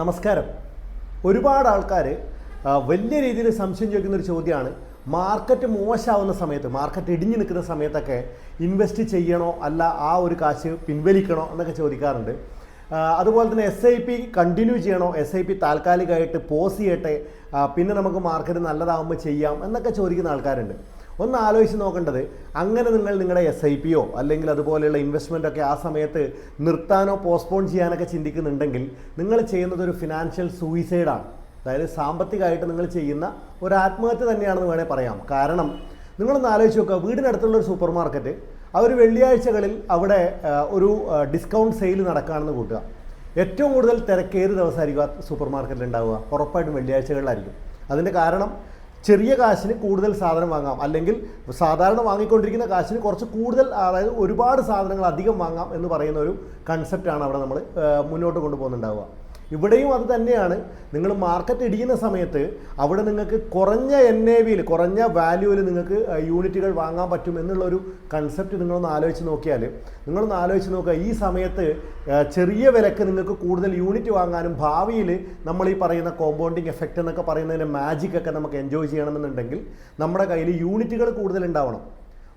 നമസ്കാരം. ഒരുപാട് ആൾക്കാർ വലിയ രീതിയിൽ സംശയം ചോദിക്കുന്നൊരു ചോദ്യമാണ്, മാർക്കറ്റ് മോശമാവുന്ന സമയത്ത്, മാർക്കറ്റ് ഇടിഞ്ഞു നിൽക്കുന്ന സമയത്തൊക്കെ ഇൻവെസ്റ്റ് ചെയ്യണോ അല്ല ആ ഒരു കാശ് പിൻവലിക്കണോ എന്നൊക്കെ ചോദിക്കാറുണ്ട്. അതുപോലെ തന്നെ SIP കണ്ടിന്യൂ ചെയ്യണോ, SIP താൽക്കാലികമായിട്ട് പോസ് ചെയ്യട്ടെ, പിന്നെ നമുക്ക് മാർക്കറ്റ് നല്ലതാകുമ്പോൾ ചെയ്യാം എന്നൊക്കെ ചോദിക്കുന്ന ആൾക്കാരുണ്ട്. ഒന്ന് ആലോചിച്ച് നോക്കേണ്ടത്, അങ്ങനെ നിങ്ങൾ നിങ്ങളുടെ SIPയോ അല്ലെങ്കിൽ അതുപോലെയുള്ള ഇൻവെസ്റ്റ്മെൻറ്റൊക്കെ ആ സമയത്ത് നിർത്താനോ പോസ്റ്റ്പോൺ ചെയ്യാനൊക്കെ ചിന്തിക്കുന്നുണ്ടെങ്കിൽ നിങ്ങൾ ചെയ്യുന്നത് ഒരു ഫിനാൻഷ്യൽ സൂയിസൈഡാണ്. അതായത് സാമ്പത്തികമായിട്ട് നിങ്ങൾ ചെയ്യുന്ന ഒരു ആത്മഹത്യ തന്നെയാണെന്ന് വേണേൽ പറയാം. കാരണം നിങ്ങളൊന്ന് ആലോചിച്ച് നോക്കുക, വീടിനടുത്തുള്ളൊരു സൂപ്പർ മാർക്കറ്റ് അവർ വെള്ളിയാഴ്ചകളിൽ അവിടെ ഒരു ഡിസ്കൗണ്ട് സെയിൽ നടക്കുകയാണെന്ന് കൂട്ടുക. ഏറ്റവും കൂടുതൽ തിരക്ക് ഏത് ദിവസമായിരിക്കും ആ സൂപ്പർ മാർക്കറ്റിൽ ഉണ്ടാവുക? ഉറപ്പായിട്ടും വെള്ളിയാഴ്ചകളിലായിരിക്കും. അതിൻ്റെ കാരണം ചെറിയ കാശിന് കൂടുതൽ സാധനം വാങ്ങാം, അല്ലെങ്കിൽ സാധാരണ വാങ്ങിക്കൊണ്ടിരിക്കുന്ന കാശിന് കുറച്ച് കൂടുതൽ, അതായത് ഒരുപാട് സാധനങ്ങൾ അധികം വാങ്ങാം എന്ന് പറയുന്ന ഒരു കൺസെപ്റ്റാണ് അവിടെ നമ്മൾ മുന്നോട്ട് കൊണ്ടുപോകുന്നുണ്ടാവുക. ഇവിടെയും അത് തന്നെയാണ്. നിങ്ങൾ മാർക്കറ്റ് ഇടിയുന്ന സമയത്ത് അവിടെ നിങ്ങൾക്ക് കുറഞ്ഞ NAV-യിൽ, കുറഞ്ഞ വാല്യൂവിൽ നിങ്ങൾക്ക് യൂണിറ്റുകൾ വാങ്ങാൻ പറ്റും എന്നുള്ളൊരു കൺസെപ്റ്റ് നിങ്ങളൊന്ന് ആലോചിച്ച് നോക്കിയാൽ, നിങ്ങളൊന്ന് ആലോചിച്ച് നോക്കുക, ഈ സമയത്ത് ചെറിയ വിലക്ക് നിങ്ങൾക്ക് കൂടുതൽ യൂണിറ്റ് വാങ്ങാനും ഭാവിയിൽ നമ്മൾ ഈ പറയുന്ന കോമ്പൗണ്ടിങ് എഫക്റ്റ് എന്നൊക്കെ പറയുന്നതിൻ്റെ മാജിക്കൊക്കെ നമുക്ക് എൻജോയ് ചെയ്യണമെന്നുണ്ടെങ്കിൽ നമ്മുടെ കയ്യിൽ യൂണിറ്റുകൾ കൂടുതൽ ഉണ്ടാവണം.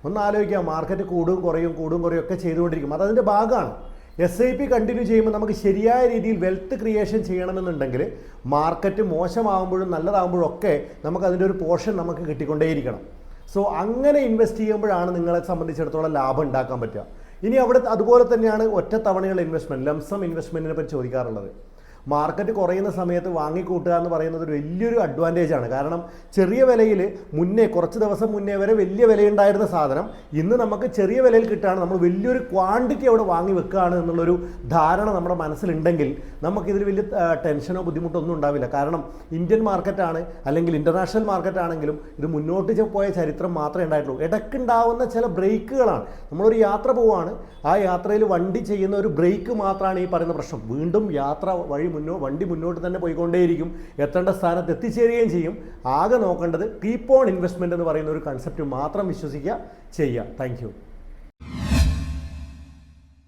ഒന്ന് ആലോചിക്കുക, മാർക്കറ്റ് കൂടും കുറയും ഒക്കെ ചെയ്തുകൊണ്ടിരിക്കും. അതതിൻ്റെ ഭാഗമാണ്. SIP കണ്ടിന്യൂ ചെയ്യുമ്പോൾ നമുക്ക് ശരിയായ രീതിയിൽ വെൽത്ത് ക്രിയേഷൻ ചെയ്യണമെന്നുണ്ടെങ്കിൽ മാർക്കറ്റ് മോശമാകുമ്പോഴും നല്ലതാകുമ്പോഴും ഒക്കെ നമുക്കതിൻ്റെ ഒരു പോർഷൻ നമുക്ക് കിട്ടിക്കൊണ്ടേയിരിക്കണം. സോ അങ്ങനെ ഇൻവെസ്റ്റ് ചെയ്യുമ്പോഴാണ് നിങ്ങളെ സംബന്ധിച്ചിടത്തോളം ലാഭം ഉണ്ടാക്കാൻ പറ്റുക. ഇനി അവിടെ അതുപോലെ തന്നെയാണ് ഒറ്റത്തവണയുള്ള ഇൻവെസ്റ്റ്മെൻറ്റ്, ലംസം ഇൻവെസ്റ്റ്മെൻറ്റിനെ പറ്റി ചോദിക്കാറുള്ളത്. മാർക്കറ്റ് കുറയുന്ന സമയത്ത് വാങ്ങിക്കൂട്ടുക എന്ന് പറയുന്നത് ഒരു വലിയൊരു അഡ്വാൻറ്റേജാണ്. കാരണം ചെറിയ വിലയിൽ കുറച്ച് ദിവസം മുന്നേ വരെ വലിയ വിലയുണ്ടായിരുന്ന സാധനം ഇന്ന് നമുക്ക് ചെറിയ വിലയിൽ കിട്ടുകയാണ്. നമ്മൾ വലിയൊരു ക്വാണ്ടിറ്റി അവിടെ വാങ്ങി വെക്കുകയാണ് എന്നുള്ളൊരു ധാരണ നമ്മുടെ മനസ്സിലുണ്ടെങ്കിൽ നമുക്കിതിൽ വലിയ ടെൻഷനോ ബുദ്ധിമുട്ടോ ഒന്നും ഉണ്ടാവില്ല. കാരണം ഇന്ത്യൻ മാർക്കറ്റാണ് അല്ലെങ്കിൽ ഇൻ്റർനാഷണൽ മാർക്കറ്റ് ആണെങ്കിലും ഇത് മുന്നോട്ട് പോയ ചരിത്രം മാത്രമേ ഉണ്ടായിട്ടുള്ളൂ. ഇടയ്ക്കുണ്ടാവുന്ന ചില ബ്രേക്കുകളാണ്. നമ്മളൊരു യാത്ര പോവുകയാണ്, ആ യാത്രയിൽ വണ്ടി ചെയ്യുന്ന ഒരു ബ്രേക്ക് മാത്രമാണ് ഈ പറയുന്ന പ്രശ്നം. വീണ്ടും വണ്ടി മുന്നോട്ട് തന്നെ പോയിക്കൊണ്ടേയിരിക്കും, എത്തേണ്ട സ്ഥാനത്ത് എത്തിച്ചേരുകയും ചെയ്യും. ആകെ നോക്കേണ്ടത് കീപ്പ് ഓൺ ഇൻവെസ്റ്റ്മെൻറ്റ് എന്ന് പറയുന്ന ഒരു കൺസെപ്റ്റ് മാത്രം വിശ്വസിക്കുക, ചെയ്യുക. താങ്ക്